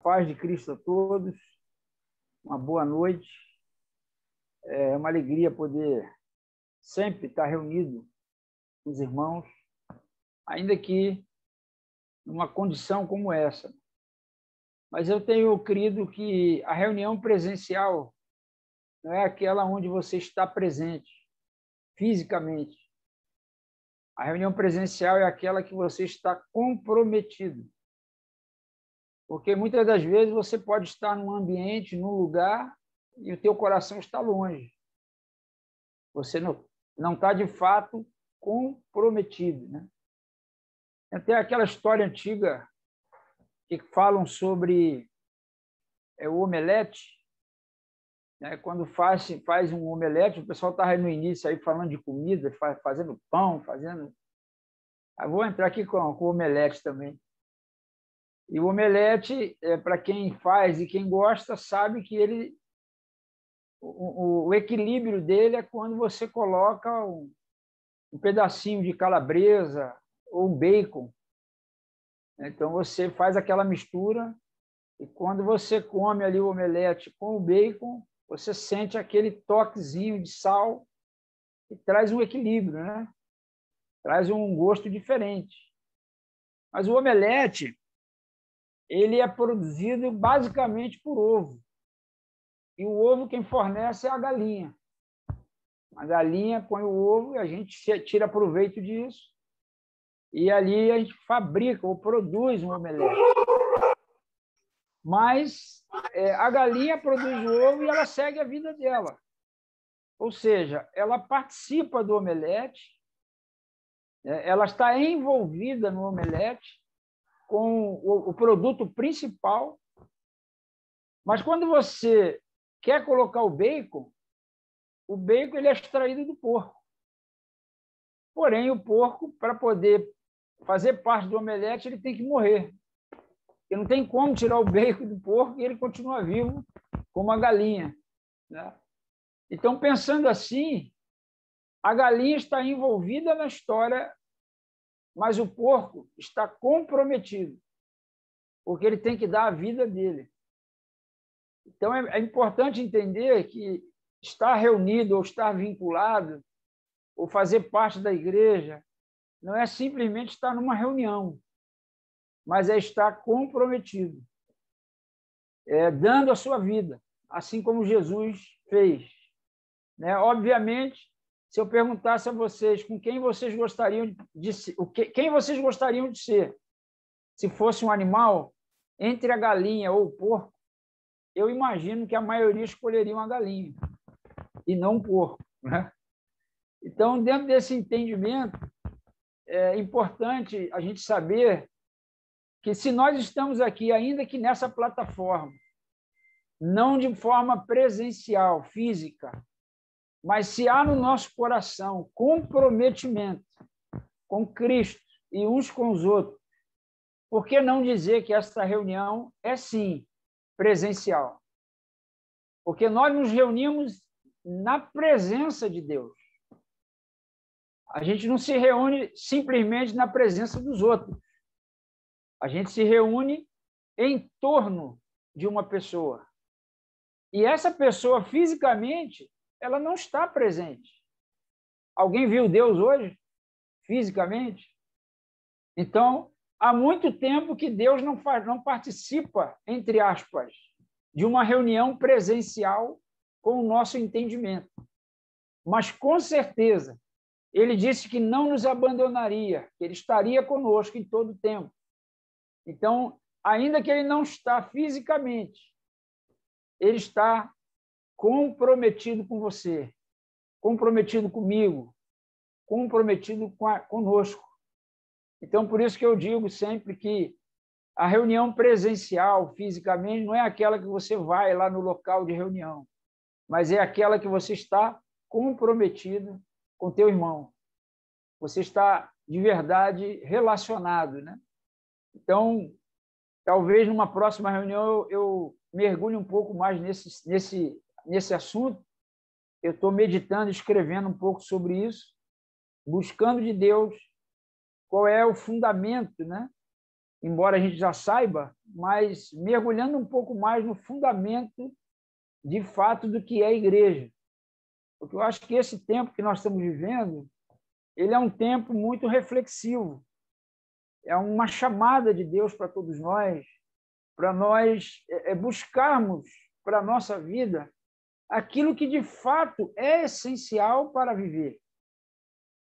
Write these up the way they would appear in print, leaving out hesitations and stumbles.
paz de Cristo a todos, uma boa noite. É uma alegria poder sempre estar reunido com os irmãos, ainda que numa condição como essa. Mas eu tenho crido que a reunião presencial não é aquela onde você está presente fisicamente. A reunião presencial é aquela que você está comprometido. Porque muitas das vezes você pode estar num ambiente, num lugar, e o teu coração está longe. Você não está, de fato, comprometido, né? Tem aquela história antiga que falam sobre o omelete, né? Quando faz um omelete, o pessoal estava no início aí falando de comida, fazendo pão, fazendo... Eu vou entrar aqui com o omelete também. E o omelete, para quem faz e quem gosta, sabe que o equilíbrio dele é quando você coloca um pedacinho de calabresa ou um bacon. Então, você faz aquela mistura e quando você come ali o omelete com o bacon, você sente aquele toquezinho de sal e traz um equilíbrio, né? Traz um gosto diferente. Mas o omelete, ele é produzido basicamente por ovo. E o ovo quem fornece é a galinha. A galinha põe o ovo e a gente tira proveito disso. E ali a gente fabrica ou produz um omelete. Mas a galinha produz o ovo e ela segue a vida dela. Ou seja, ela participa do omelete, ela está envolvida no omelete com o produto principal. Mas quando você quer colocar o bacon ele é extraído do porco. Porém, o porco, para poder fazer parte do omelete, ele tem que morrer. Porque não tem como tirar o bacon do porco e ele continua vivo como a galinha, né? Então, pensando assim, a galinha está envolvida na história, mas o porco está comprometido, porque ele tem que dar a vida dele. Então, é importante entender que estar reunido ou estar vinculado ou fazer parte da igreja não é simplesmente estar numa reunião, mas é estar comprometido, dando a sua vida, assim como Jesus fez, né? Obviamente, se eu perguntasse a vocês com quem vocês gostariam de ser, quem vocês gostariam de ser, se fosse um animal, entre a galinha ou o porco, eu imagino que a maioria escolheria uma galinha e não um porco, né? Então, dentro desse entendimento, é importante a gente saber que se nós estamos aqui, ainda que nessa plataforma, não de forma presencial, física, mas se há no nosso coração comprometimento com Cristo e uns com os outros, por que não dizer que esta reunião é, sim, presencial? Porque nós nos reunimos na presença de Deus. A gente não se reúne simplesmente na presença dos outros. A gente se reúne em torno de uma pessoa. E essa pessoa, fisicamente, ela não está presente. Alguém viu Deus hoje, fisicamente? Então, há muito tempo que Deus não participa, entre aspas, de uma reunião presencial com o nosso entendimento. Mas, com certeza, ele disse que não nos abandonaria, que ele estaria conosco em todo o tempo. Então, ainda que ele não está fisicamente, ele está comprometido com você, comprometido comigo, comprometido conosco. Então, por isso que eu digo sempre que a reunião presencial, fisicamente, não é aquela que você vai lá no local de reunião, mas é aquela que você está comprometido com teu irmão. Você está, de verdade, relacionado, né? Então, talvez numa próxima reunião eu mergulhe um pouco mais nesse assunto. Eu estou meditando, escrevendo um pouco sobre isso, buscando de Deus qual é o fundamento, né, embora a gente já saiba, mas mergulhando um pouco mais no fundamento, de fato, do que é a igreja. Porque eu acho que esse tempo que nós estamos vivendo, ele é um tempo muito reflexivo. É uma chamada de Deus para todos nós, para nós buscarmos para a nossa vida aquilo que, de fato, é essencial para viver.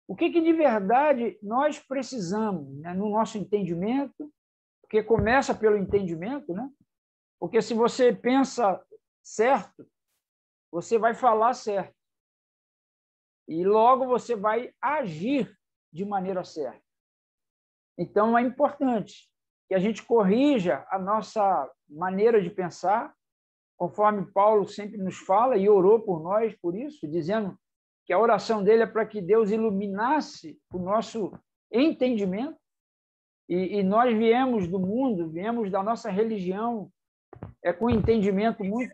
O que de verdade nós precisamos, né, no nosso entendimento, porque começa pelo entendimento, né? Porque se você pensa certo, você vai falar certo. E logo você vai agir de maneira certa. Então, é importante que a gente corrija a nossa maneira de pensar, conforme Paulo sempre nos fala, e orou por nós por isso, dizendo que a oração dele é para que Deus iluminasse o nosso entendimento. E nós viemos do mundo, viemos da nossa religião, com um entendimento muito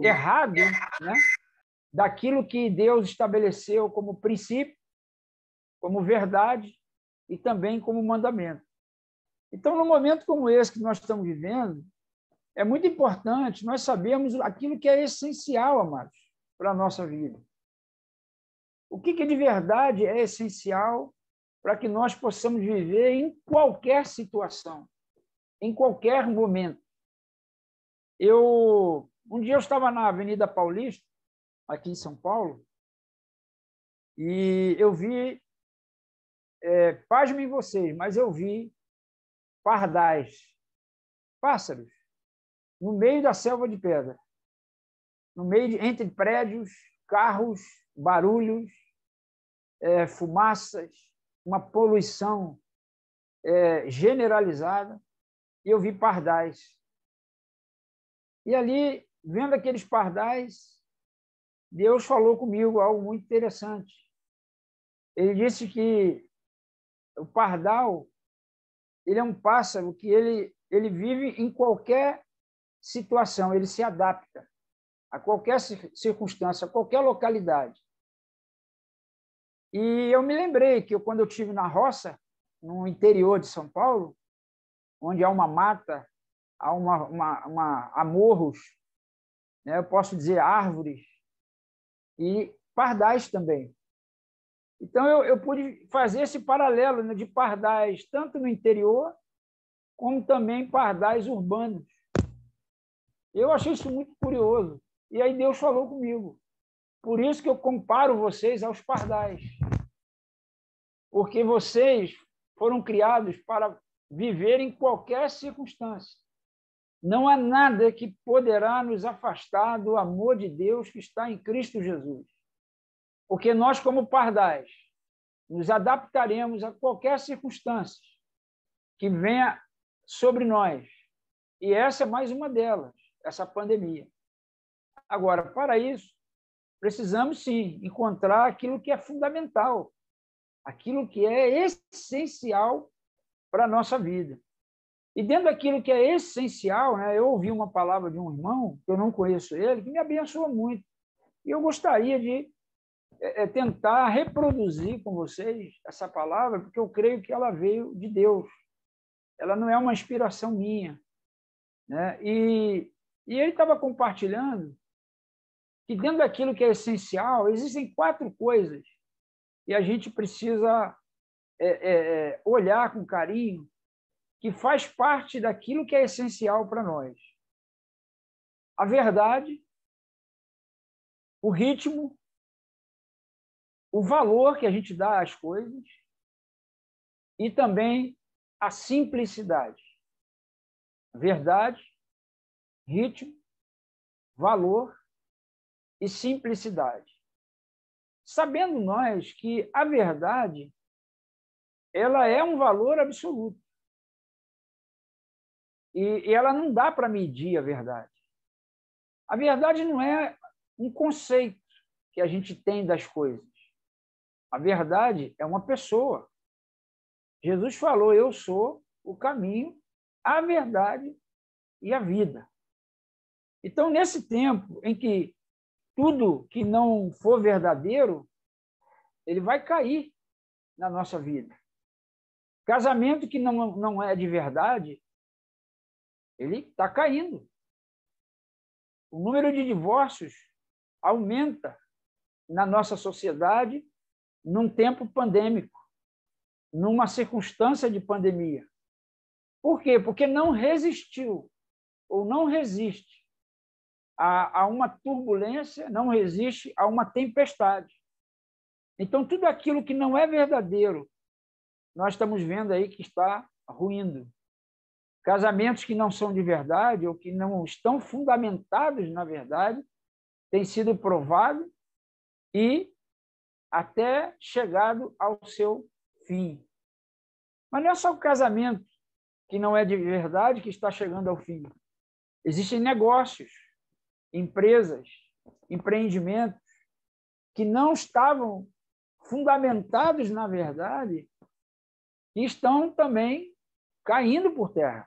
errado, né? Daquilo que Deus estabeleceu como princípio, como verdade e também como mandamento. Então, num momento como esse que nós estamos vivendo, é muito importante nós sabermos aquilo que é essencial, amados, para a nossa vida. O que de verdade é essencial para que nós possamos viver em qualquer situação, em qualquer momento. Um dia eu estava na Avenida Paulista, aqui em São Paulo, e eu vi, pasmem vocês, mas eu vi pardais, pássaros, no meio da selva de pedra, no meio entre prédios, carros, barulhos, fumaças, uma poluição generalizada, e eu vi pardais. E ali, vendo aqueles pardais, Deus falou comigo algo muito interessante. Ele disse que o pardal, ele é um pássaro que ele vive em qualquer situação, ele se adapta a qualquer circunstância, a qualquer localidade. E eu me lembrei que quando eu estive na roça, no interior de São Paulo, onde há uma mata, há morros, né? Eu posso dizer árvores, e pardais também. Então, eu pude fazer esse paralelo, né, de pardais, tanto no interior, como também pardais urbanos. Eu achei isso muito curioso. E aí Deus falou comigo. Por isso que eu comparo vocês aos pardais. Porque vocês foram criados para viver em qualquer circunstância. Não há nada que poderá nos afastar do amor de Deus que está em Cristo Jesus. Porque nós, como pardais, nos adaptaremos a qualquer circunstância que venha sobre nós. E essa é mais uma delas, essa pandemia. Agora, para isso, precisamos, sim, encontrar aquilo que é fundamental, aquilo que é essencial para a nossa vida. E dentro daquilo que é essencial, né, eu ouvi uma palavra de um irmão, que eu não conheço ele, que me abençoou muito. E eu gostaria de tentar reproduzir com vocês essa palavra, porque eu creio que ela veio de Deus. Ela não é uma inspiração minha, né? E ele estava compartilhando que dentro daquilo que é essencial, existem 4 coisas que a gente precisa olhar com carinho, que faz parte daquilo que é essencial para nós. A verdade, o ritmo, o valor que a gente dá às coisas e também a simplicidade. Verdade, ritmo, valor e simplicidade. Sabendo nós que a verdade, ela é um valor absoluto. E ela não dá para medir a verdade. A verdade não é um conceito que a gente tem das coisas. A verdade é uma pessoa. Jesus falou, eu sou o caminho, a verdade e a vida. Então, nesse tempo em que tudo que não for verdadeiro, ele vai cair na nossa vida. Casamento que não é de verdade, ele está caindo. O número de divórcios aumenta na nossa sociedade num tempo pandêmico, numa circunstância de pandemia. Por quê? Porque não resistiu ou não resiste a uma turbulência, não resiste a uma tempestade. Então, tudo aquilo que não é verdadeiro, nós estamos vendo aí que está ruindo. Casamentos que não são de verdade ou que não estão fundamentados na verdade têm sido provados e até chegado ao seu fim. Mas não é só o casamento que não é de verdade que está chegando ao fim. Existem negócios, empresas, empreendimentos que não estavam fundamentados na verdade e estão também caindo por terra.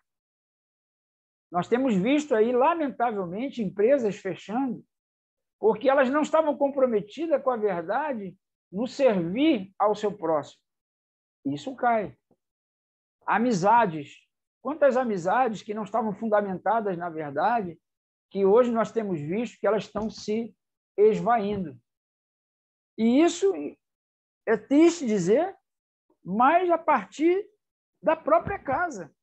Nós temos visto aí, lamentavelmente, empresas fechando porque elas não estavam comprometidas com a verdade no servir ao seu próximo. Isso cai. Amizades. Quantas amizades que não estavam fundamentadas na verdade, que hoje nós temos visto que elas estão se esvaindo. E isso é triste dizer, mas a partir da própria casa.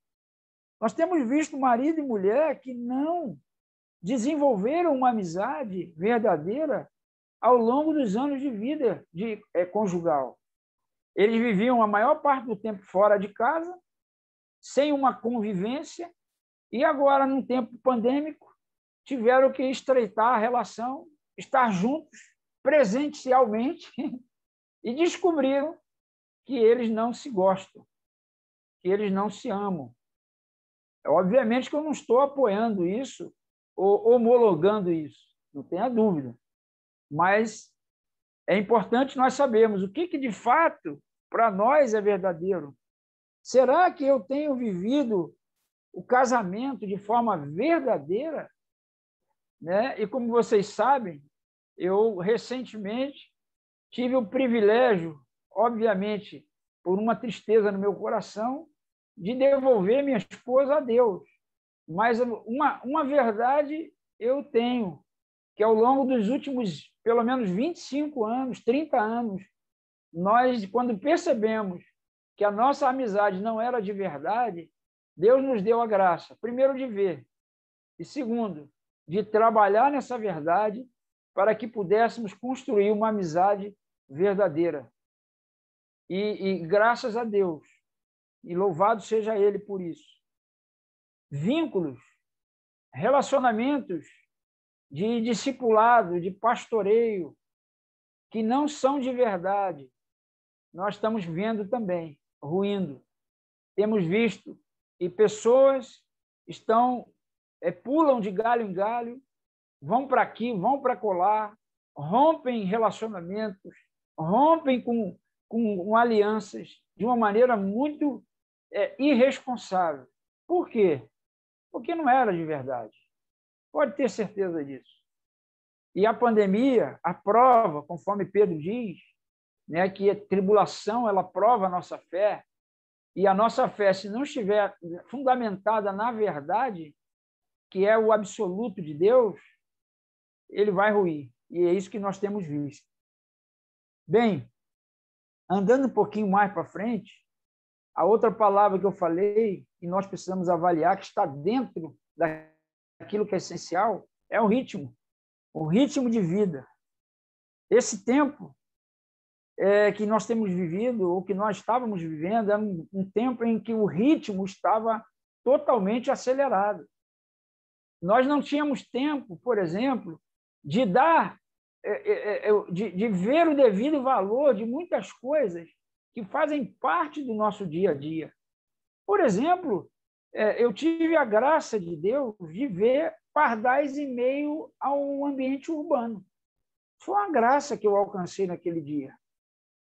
Nós temos visto marido e mulher que não desenvolveram uma amizade verdadeira ao longo dos anos de vida conjugal. Eles viviam a maior parte do tempo fora de casa, sem uma convivência, e agora, num tempo pandêmico, tiveram que estreitar a relação, estar juntos presencialmente e descobriram que eles não se gostam, que eles não se amam. Obviamente que eu não estou apoiando isso ou homologando isso, não tenha dúvida. Mas é importante nós sabermos o que de fato para nós é verdadeiro. Será que eu tenho vivido o casamento de forma verdadeira? Né? E como vocês sabem, eu recentemente tive o privilégio, obviamente, por uma tristeza no meu coração, de devolver minha esposa a Deus. Mas uma verdade eu tenho, que ao longo dos últimos, pelo menos 25 anos, 30 anos, nós, quando percebemos que a nossa amizade não era de verdade, Deus nos deu a graça, primeiro, de ver, e segundo, de trabalhar nessa verdade para que pudéssemos construir uma amizade verdadeira. E graças a Deus, e louvado seja Ele por isso. Vínculos, relacionamentos de discipulado, de pastoreio, que não são de verdade, nós estamos vendo também, ruindo. Temos visto, e pessoas pulam de galho em galho, vão para aqui, vão para colar, rompem relacionamentos, rompem com alianças de uma maneira muito irresponsável. Por quê? Porque não era de verdade. Pode ter certeza disso. E a pandemia, a prova, conforme Pedro diz, né, que a tribulação ela prova a nossa fé, e a nossa fé, se não estiver fundamentada na verdade, que é o absoluto de Deus, ele vai ruir. E é isso que nós temos visto. Bem, andando um pouquinho mais para frente, a outra palavra que eu falei, e nós precisamos avaliar, que está dentro daquilo que é essencial, é o ritmo de vida. Esse tempo que nós temos vivido, ou que nós estávamos vivendo, era um tempo em que o ritmo estava totalmente acelerado. Nós não tínhamos tempo, por exemplo, de ver o devido valor de muitas coisas que fazem parte do nosso dia a dia. Por exemplo, eu tive a graça de Deus de ver pardais em meio ao ambiente urbano. Foi uma graça que eu alcancei naquele dia.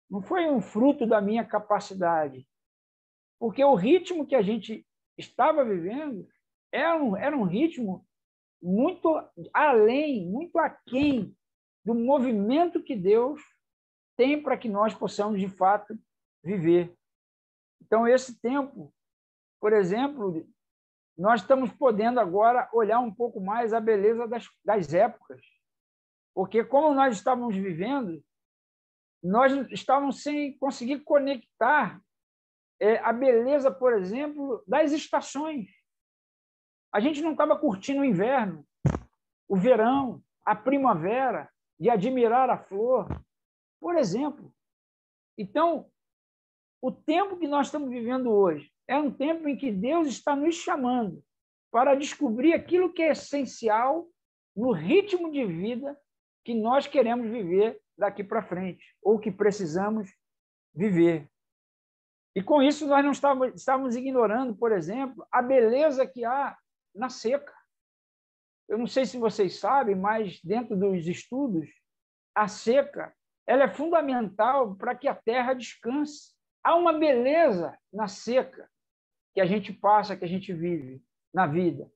Não foi um fruto da minha capacidade, porque o ritmo que a gente estava vivendo era um ritmo muito além, muito aquém do movimento que Deus tem para que nós possamos, de fato, viver. Então, esse tempo, por exemplo, nós estamos podendo agora olhar um pouco mais a beleza das épocas, porque como nós estávamos vivendo, nós estávamos sem conseguir conectar a beleza, por exemplo, das estações. A gente não estava curtindo o inverno, o verão, a primavera, de admirar a flor, por exemplo. Então, o tempo que nós estamos vivendo hoje é um tempo em que Deus está nos chamando para descobrir aquilo que é essencial no ritmo de vida que nós queremos viver daqui para frente, ou que precisamos viver. E com isso nós não estávamos ignorando, por exemplo, a beleza que há na seca. Eu não sei se vocês sabem, mas dentro dos estudos, a seca ela é fundamental para que a terra descanse. Há uma beleza na seca que a gente passa, que a gente vive na vida.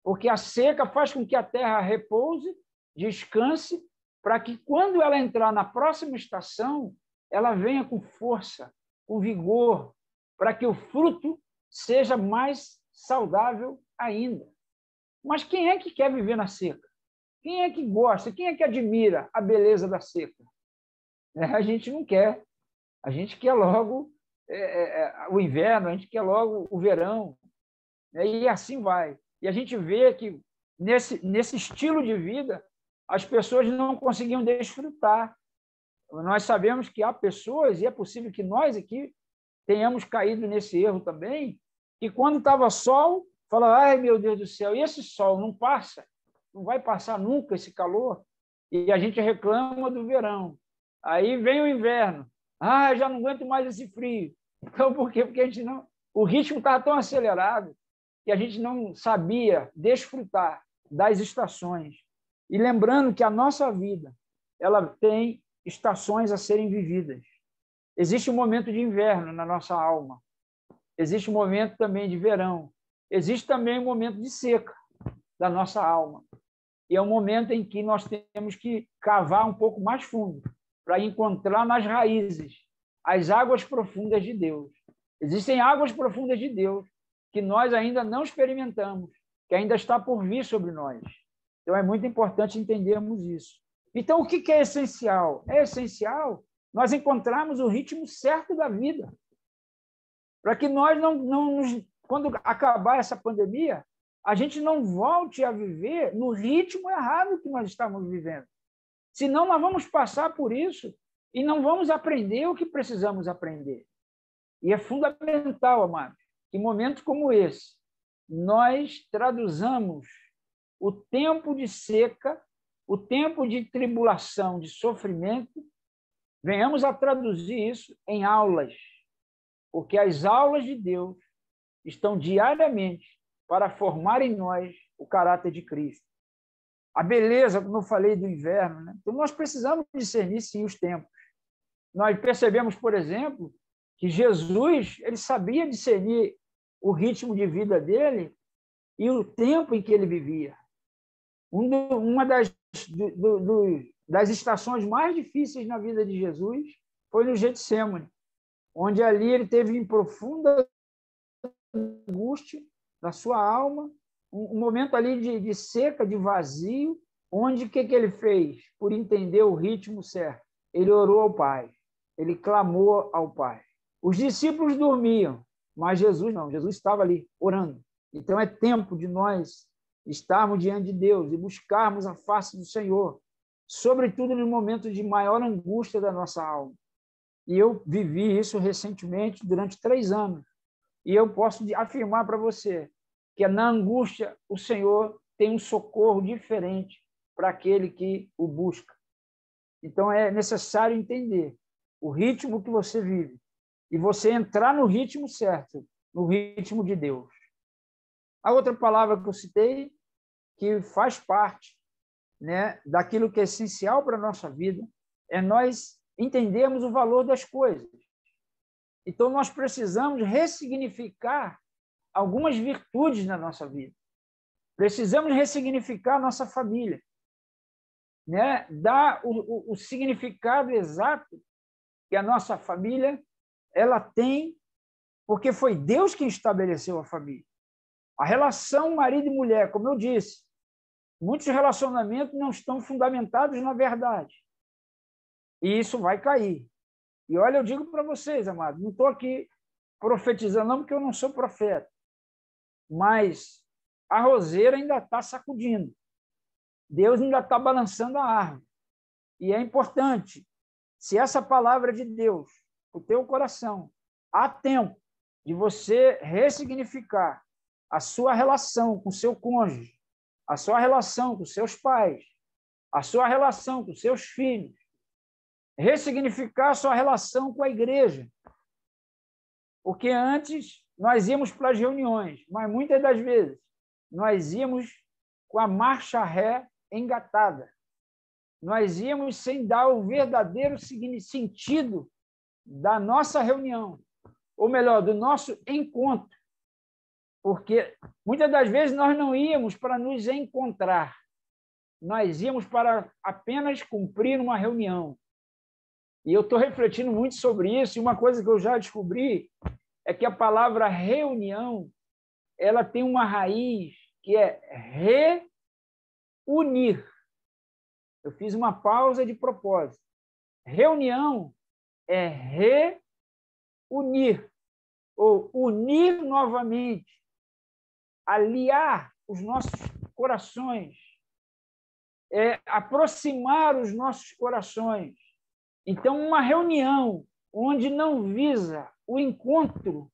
Porque a seca faz com que a terra repouse, descanse, para que quando ela entrar na próxima estação, ela venha com força, com vigor, para que o fruto seja mais saudável ainda. Mas quem é que quer viver na seca? Quem é que gosta? Quem é que admira a beleza da seca? A gente não quer. A gente quer logo o inverno, a gente quer logo o verão, e assim vai. E a gente vê que, nesse estilo de vida, as pessoas não conseguiam desfrutar. Nós sabemos que há pessoas, e é possível que nós aqui tenhamos caído nesse erro também, que quando estava sol, fala, ai, meu Deus do céu, e esse sol não passa? Não vai passar nunca esse calor? E a gente reclama do verão. Aí vem o inverno. Ah, já não aguento mais esse frio. Então, por quê? Porque a gente não... o ritmo estava tão acelerado que a gente não sabia desfrutar das estações. E lembrando que a nossa vida ela tem estações a serem vividas. Existe um momento de inverno na nossa alma. Existe um momento também de verão. Existe também um momento de seca da nossa alma. E é um momento em que nós temos que cavar um pouco mais fundo para encontrar nas raízes as águas profundas de Deus. Existem águas profundas de Deus que nós ainda não experimentamos, que ainda está por vir sobre nós. Então, é muito importante entendermos isso. Então, o que é essencial? É essencial nós encontrarmos o ritmo certo da vida, para que nós quando acabar essa pandemia, a gente não volte a viver no ritmo errado que nós estamos vivendo. Senão, nós vamos passar por isso e não vamos aprender o que precisamos aprender. E é fundamental, amados, que em momentos como esse, nós traduzamos o tempo de seca, o tempo de tribulação, de sofrimento, venhamos a traduzir isso em aulas, porque as aulas de Deus estão diariamente para formar em nós o caráter de Cristo. A beleza, como eu falei, do inverno, né? Então, nós precisamos discernir, sim, os tempos. Nós percebemos, por exemplo, que Jesus ele sabia discernir o ritmo de vida dele e o tempo em que ele vivia. Uma das estações mais difíceis na vida de Jesus foi no Getsêmani, onde ali ele teve em profunda angústia da sua alma, um momento ali de seca, de vazio, onde o que ele fez? Por entender o ritmo certo, ele orou ao Pai, ele clamou ao Pai. Os discípulos dormiam, mas Jesus não, Jesus estava ali orando. Então é tempo de nós estarmos diante de Deus e buscarmos a face do Senhor, sobretudo no momento de maior angústia da nossa alma. E eu vivi isso recentemente, durante 3 anos. E eu posso afirmar para você que na angústia o Senhor tem um socorro diferente para aquele que o busca. Então é necessário entender o ritmo que você vive e você entrar no ritmo certo, no ritmo de Deus. A outra palavra que eu citei, que faz parte, né, daquilo que é essencial para a nossa vida, é nós entendermos o valor das coisas. Então, nós precisamos ressignificar algumas virtudes na nossa vida. Precisamos ressignificar a nossa família, né? Dar o significado exato que a nossa família ela tem porque foi Deus quem estabeleceu a família. A relação marido e mulher, como eu disse, muitos relacionamentos não estão fundamentados na verdade. E isso vai cair. E olha, eu digo para vocês, amados, não estou aqui profetizando, não, porque eu não sou profeta, mas a roseira ainda está sacudindo. Deus ainda está balançando a árvore. E é importante, se essa palavra de Deus, o teu coração, há tempo de você ressignificar a sua relação com o seu cônjuge, a sua relação com seus pais, a sua relação com seus filhos, ressignificar a sua relação com a igreja. Porque antes nós íamos para as reuniões, mas muitas das vezes nós íamos com a marcha ré engatada. Nós íamos sem dar o verdadeiro sentido da nossa reunião, ou melhor, do nosso encontro. Porque muitas das vezes nós não íamos para nos encontrar, nós íamos para apenas cumprir uma reunião. E eu estou refletindo muito sobre isso, e uma coisa que eu já descobri é que a palavra reunião, ela tem uma raiz que é reunir. Eu fiz uma pausa de propósito. Reunião é reunir, ou unir novamente, aliar os nossos corações, aproximar os nossos corações. Então, uma reunião onde não visa o encontro,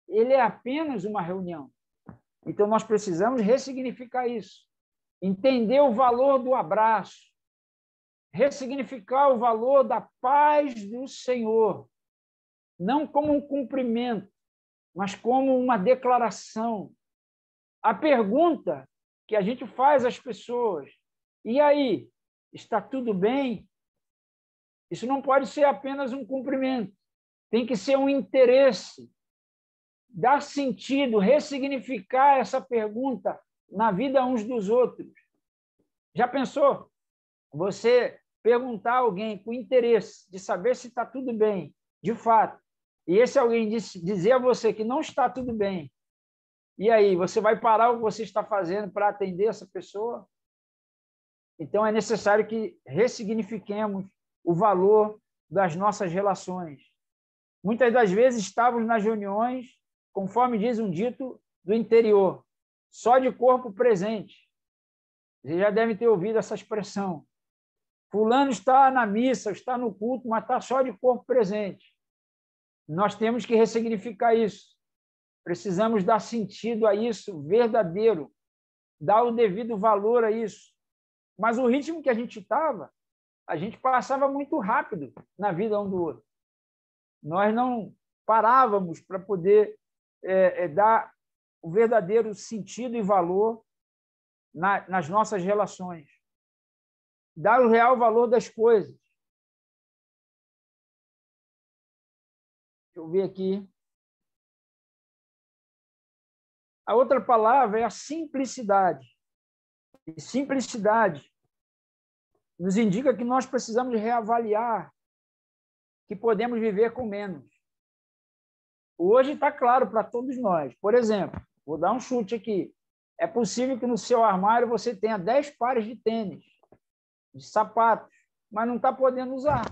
ele é apenas uma reunião. Então, nós precisamos ressignificar isso, entender o valor do abraço, ressignificar o valor da paz do Senhor, não como um cumprimento, mas como uma declaração. A pergunta que a gente faz às pessoas, e aí, está tudo bem? Isso não pode ser apenas um cumprimento, tem que ser um interesse, dar sentido, ressignificar essa pergunta na vida uns dos outros. Já pensou? Você perguntar a alguém com interesse de saber se está tudo bem, de fato, e esse alguém dizer a você que não está tudo bem, e aí, você vai parar o que você está fazendo para atender essa pessoa? Então, é necessário que ressignifiquemos o valor das nossas relações. Muitas das vezes estávamos nas reuniões, conforme diz um dito do interior, só de corpo presente. Você já deve ter ouvido essa expressão. Fulano está na missa, está no culto, mas está só de corpo presente. Nós temos que ressignificar isso. Precisamos dar sentido a isso verdadeiro, dar o devido valor a isso. Mas o ritmo que a gente estava, a gente passava muito rápido na vida um do outro. Nós não parávamos para poder dar o verdadeiro sentido e valor nas nossas relações. Dar o real valor das coisas. Deixa eu ver aqui. A outra palavra é a simplicidade. E simplicidade nos indica que nós precisamos reavaliar que podemos viver com menos. Hoje está claro para todos nós. Por exemplo, vou dar um chute aqui. É possível que no seu armário você tenha 10 pares de tênis, de sapatos, mas não está podendo usar.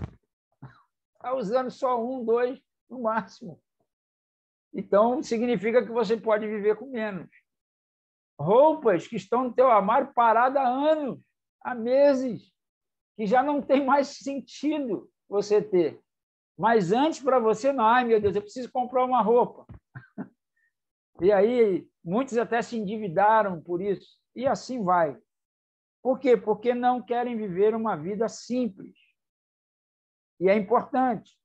Está usando só 1, 2 no máximo. Então, significa que você pode viver com menos. Roupas que estão no teu armário paradas há anos, há meses, que já não tem mais sentido você ter. Mas antes, para você, não. Ai, meu Deus, eu preciso comprar uma roupa. E aí, muitos até se endividaram por isso. E assim vai. Por quê? Porque não querem viver uma vida simples. E é importante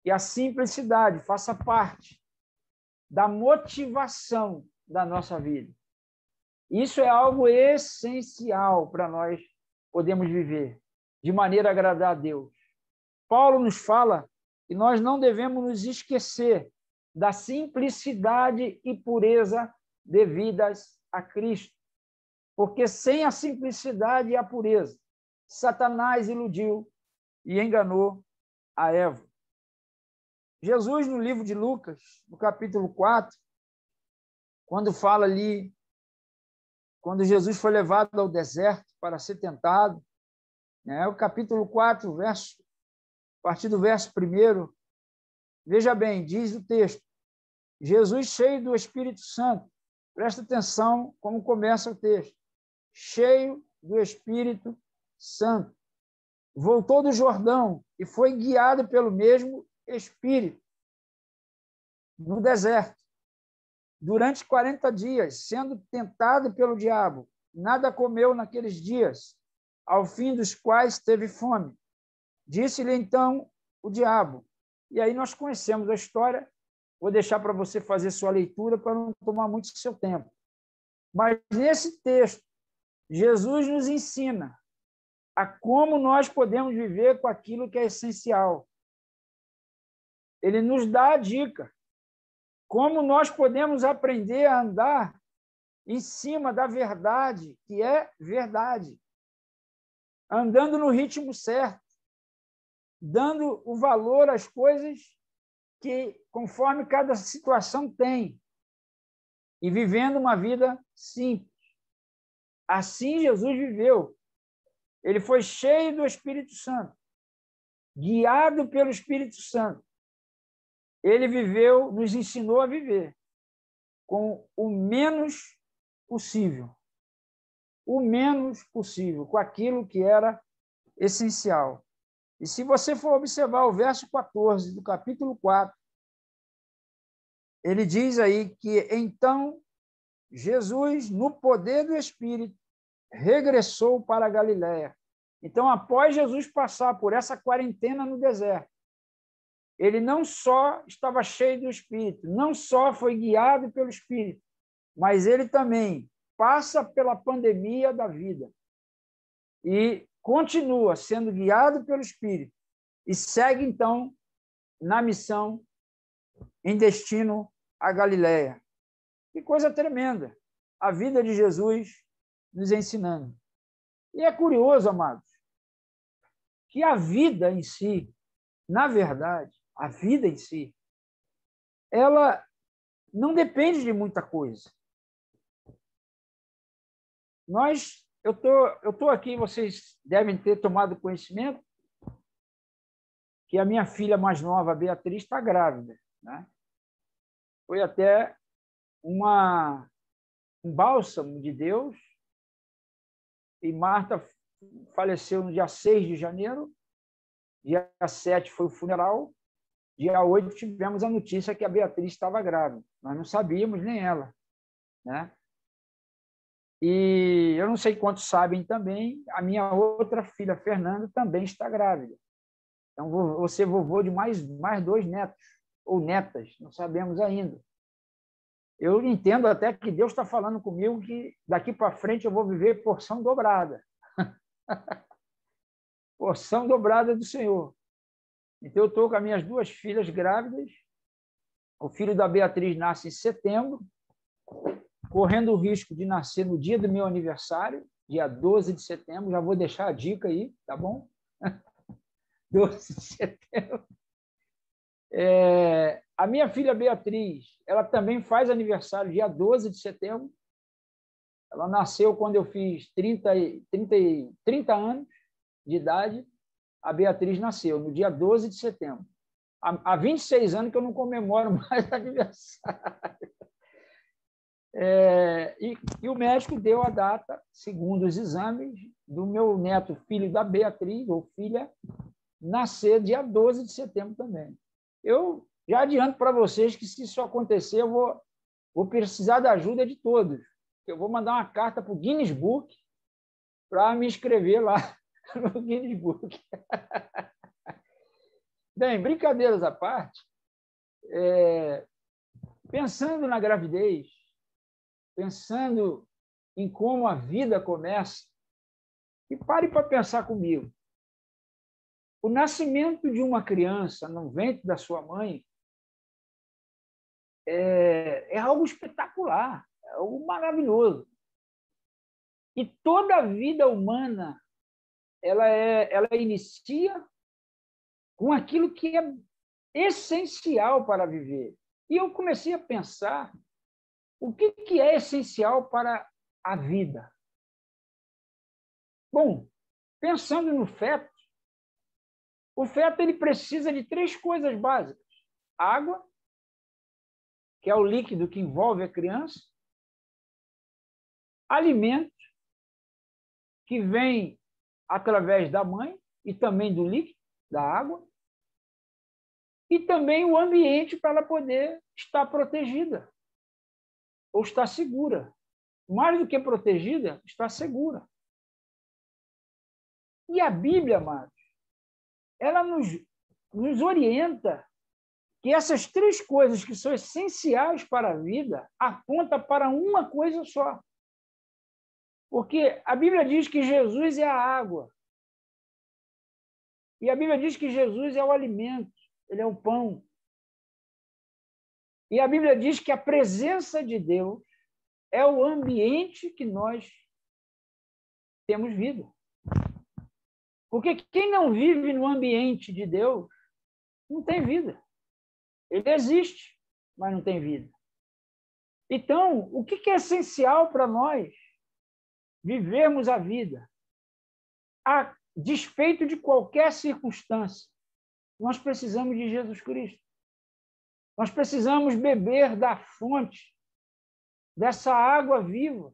que a simplicidade faça parte da motivação da nossa vida. Isso é algo essencial para nós podermos viver de maneira a agradar a Deus. Paulo nos fala que nós não devemos nos esquecer da simplicidade e pureza devidas a Cristo. Porque sem a simplicidade e a pureza, Satanás iludiu e enganou a Eva. Jesus, no livro de Lucas, no capítulo 4, quando fala ali, quando Jesus foi levado ao deserto para ser tentado, né? O capítulo 4, a partir do verso 1, veja bem, diz o texto, Jesus cheio do Espírito Santo, presta atenção como começa o texto, cheio do Espírito Santo, voltou do Jordão e foi guiado pelo mesmo Espírito no deserto, durante 40 dias, sendo tentado pelo diabo. Nada comeu naqueles dias, ao fim dos quais teve fome. Disse-lhe então o diabo. E aí nós conhecemos a história, vou deixar para você fazer sua leitura para não tomar muito seu tempo. Mas nesse texto, Jesus nos ensina a como nós podemos viver com aquilo que é essencial. Ele nos dá a dica como nós podemos aprender a andar em cima da verdade, que é verdade, andando no ritmo certo, dando o valor às coisas que, conforme cada situação tem, e vivendo uma vida simples. Assim Jesus viveu. Ele foi cheio do Espírito Santo, guiado pelo Espírito Santo. Ele viveu, nos ensinou a viver com o menos possível. O menos possível, com aquilo que era essencial. E se você for observar o verso 14 do capítulo 4, ele diz aí que então Jesus, no poder do Espírito, regressou para a Galiléia. Então, após Jesus passar por essa quarentena no deserto, ele não só estava cheio do Espírito, não só foi guiado pelo Espírito, mas ele também passa pela pandemia da vida e continua sendo guiado pelo Espírito e segue, então, na missão em destino à Galiléia. Que coisa tremenda! A vida de Jesus nos ensinando. E é curioso, amados, que a vida em si, na verdade, a vida em si, ela não depende de muita coisa. Eu tô aqui, vocês devem ter tomado conhecimento que a minha filha mais nova, a Beatriz, está grávida, né? Foi até um bálsamo de Deus, e Marta faleceu no dia 6 de janeiro, dia 7 foi o funeral, dia 8 tivemos a notícia que a Beatriz estava grávida. Nós não sabíamos, nem ela, né? E eu não sei quantos sabem também, a minha outra filha, Fernanda, também está grávida. Então, vou ser vovô de mais 2 netos, ou netas, não sabemos ainda. Eu entendo até que Deus está falando comigo que daqui para frente eu vou viver porção dobrada. Porção dobrada do Senhor. Então, eu estou com as minhas 2 filhas grávidas. O filho da Beatriz nasce em setembro, correndo o risco de nascer no dia do meu aniversário, dia 12 de setembro. Já vou deixar a dica aí, tá bom? 12 de setembro. A minha filha Beatriz, ela também faz aniversário dia 12 de setembro. Ela nasceu quando eu fiz 30 anos de idade. A Beatriz nasceu no dia 12 de setembro. Há 26 anos que eu não comemoro mais aniversário. E o médico deu a data, segundo os exames, do meu neto, filho da Beatriz, ou filha, nascer dia 12 de setembro também. Eu já adianto para vocês que, se isso acontecer, eu vou precisar da ajuda de todos. Eu vou mandar uma carta para o Guinness Book para me inscrever lá no Guinness Book. Bem, brincadeiras à parte, pensando na gravidez, pensando em como a vida começa, e pare para pensar comigo. O nascimento de uma criança no ventre da sua mãe é algo espetacular, é algo maravilhoso. E toda a vida humana ela inicia com aquilo que essencial para viver. E eu comecei a pensar o que é essencial para a vida. Bom, pensando no feto, o feto ele precisa de 3 coisas básicas: água, que é o líquido que envolve a criança, alimento, que vem através da mãe e também do líquido, da água, e também o ambiente para ela poder estar protegida ou estar segura. Mais do que protegida, está segura. E a Bíblia, amados, ela nos orienta que essas 3 coisas que são essenciais para a vida apontam para uma coisa só. Porque a Bíblia diz que Jesus é a água. E a Bíblia diz que Jesus é o alimento, ele é o pão. E a Bíblia diz que a presença de Deus é o ambiente que nós temos vida. Porque quem não vive no ambiente de Deus não tem vida. Ele existe, mas não tem vida. Então, o que é essencial para nós vivermos a vida? A despeito de qualquer circunstância, nós precisamos de Jesus Cristo. Nós precisamos beber da fonte, dessa água viva.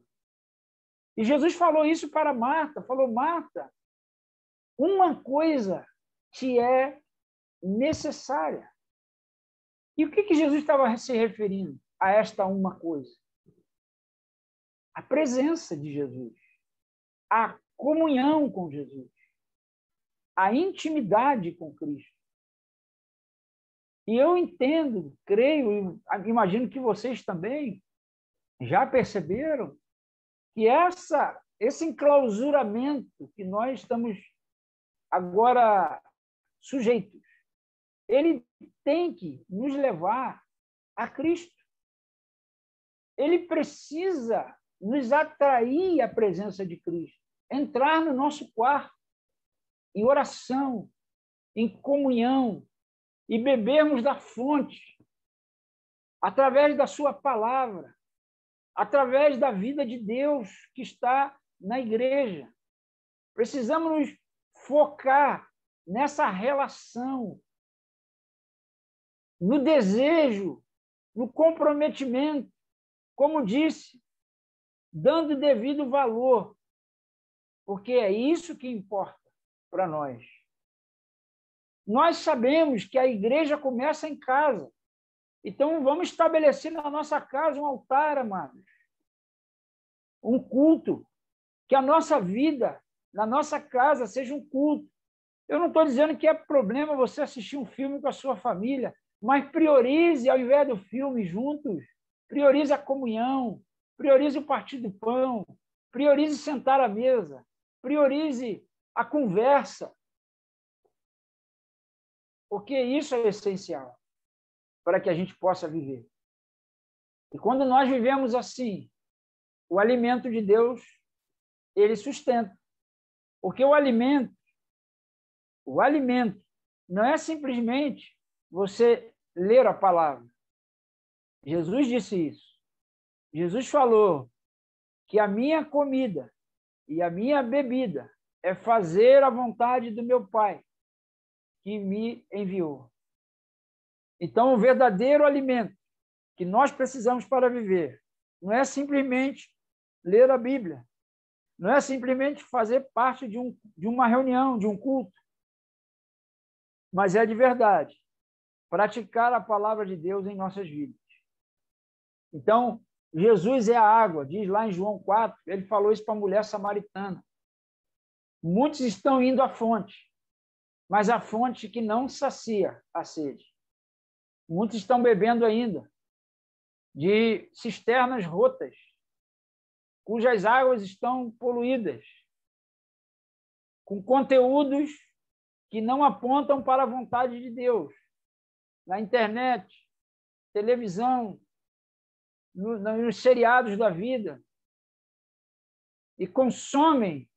E Jesus falou isso para Marta, falou: Marta, uma coisa te é necessária. E o que Jesus estava se referindo a esta uma coisa? A presença de Jesus, a comunhão com Jesus, a intimidade com Cristo. E eu entendo, creio, e imagino que vocês também já perceberam que esse enclausuramento que nós estamos agora sujeitos, ele tem que nos levar a Cristo. Ele precisa nos atrair à presença de Cristo, entrar no nosso quarto, em oração, em comunhão, e bebermos da fonte, através da sua palavra, através da vida de Deus que está na igreja. Precisamos nos focar nessa relação, no desejo, no comprometimento, como disse, dando devido valor, porque é isso que importa para nós. Nós sabemos que a igreja começa em casa. Então, vamos estabelecer na nossa casa um altar, amados. Um culto. Que a nossa vida, na nossa casa, seja um culto. Eu não estou dizendo que é problema você assistir um filme com a sua família, mas priorize, ao invés do filme juntos, priorize a comunhão, priorize o partir do pão, priorize sentar à mesa, priorize a conversa. Porque isso é essencial para que a gente possa viver. E quando nós vivemos assim, o alimento de Deus, ele sustenta. Porque o alimento não é simplesmente você ler a palavra. Jesus disse isso. Jesus falou que a minha comida e a minha bebida é fazer a vontade do meu Pai, que me enviou. Então, o verdadeiro alimento que nós precisamos para viver não é simplesmente ler a Bíblia, não é simplesmente fazer parte de uma reunião, de um culto, mas é de verdade praticar a palavra de Deus em nossas vidas. Então, Jesus é a água, diz lá em João 4, ele falou isso para a mulher samaritana. Muitos estão indo à fonte, mas a fonte que não sacia a sede. Muitos estão bebendo ainda de cisternas rotas, cujas águas estão poluídas, com conteúdos que não apontam para a vontade de Deus. Na internet, televisão, nos seriados da vida. E consomem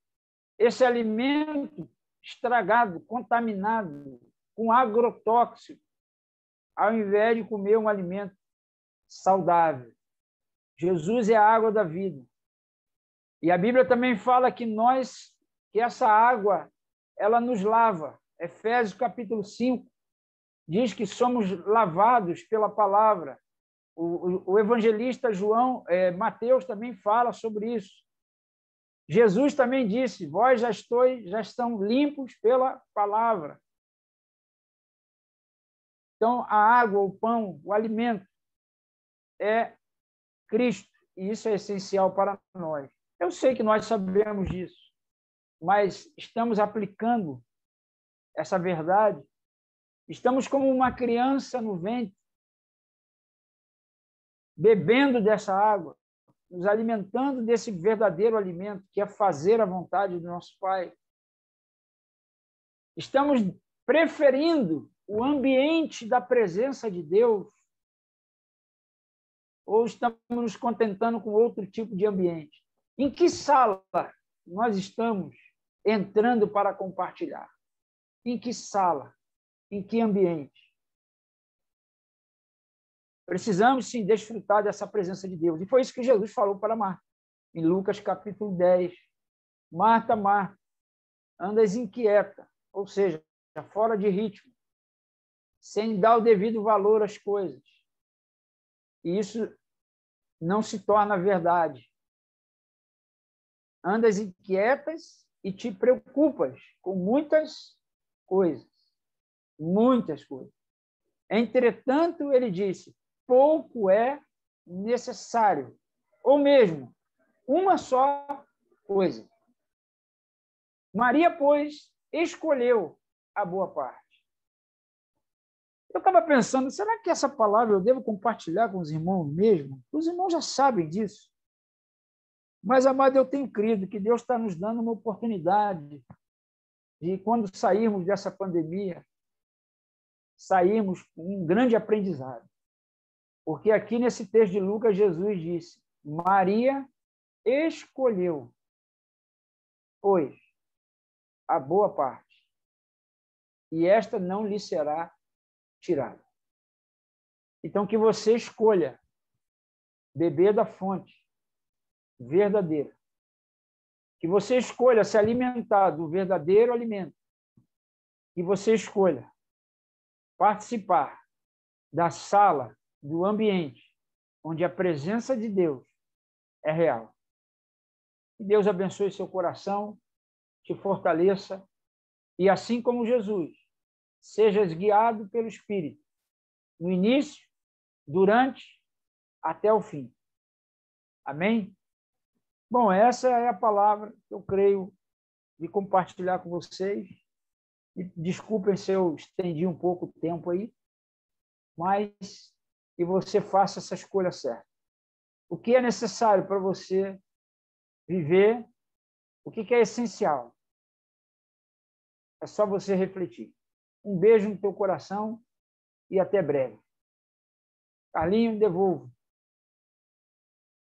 esse alimento estragado, contaminado, com agrotóxico, ao invés de comer um alimento saudável. Jesus é a água da vida. E a Bíblia também fala que essa água, ela nos lava. Efésios capítulo 5 diz que somos lavados pela palavra. O evangelista Mateus também fala sobre isso. Jesus também disse: vós já estão limpos pela palavra. Então, a água, o pão, o alimento é Cristo, e isso é essencial para nós. Eu sei que nós sabemos disso, mas estamos aplicando essa verdade. Estamos como uma criança no ventre, bebendo dessa água, nos alimentando desse verdadeiro alimento, que é fazer a vontade do nosso Pai. Estamos preferindo o ambiente da presença de Deus, ou estamos nos contentando com outro tipo de ambiente? Em que sala nós estamos entrando para compartilhar? Em que sala? Em que ambiente? Precisamos, sim, desfrutar dessa presença de Deus. E foi isso que Jesus falou para Marta, em Lucas capítulo 10. Marta, Marta, andas inquieta, ou seja, fora de ritmo, sem dar o devido valor às coisas. E isso não se torna verdade. Andas inquietas e te preocupas com muitas coisas. Muitas coisas. Entretanto, ele disse, pouco é necessário, ou mesmo uma só coisa. Maria, pois, escolheu a boa parte. Eu estava pensando, será que essa palavra eu devo compartilhar com os irmãos mesmo? Os irmãos já sabem disso. Mas, amado, eu tenho crido que Deus está nos dando uma oportunidade de, quando sairmos dessa pandemia, sairmos com um grande aprendizado. Porque aqui nesse texto de Lucas, Jesus disse, Maria escolheu, pois, a boa parte, e esta não lhe será tirada. Então, que você escolha beber da fonte verdadeira. Que você escolha se alimentar do verdadeiro alimento. Que você escolha participar da sala, do ambiente, onde a presença de Deus é real. Que Deus abençoe seu coração, te fortaleça, e assim como Jesus, sejas guiado pelo Espírito, no início, durante, até o fim. Amém? Bom, essa é a palavra que eu creio de compartilhar com vocês. E desculpem se eu estendi um pouco o tempo aí, mas que você faça essa escolha certa. O que é necessário para você viver? O que é essencial? É só você refletir. Um beijo no teu coração e até breve. Carlinho, devolvo.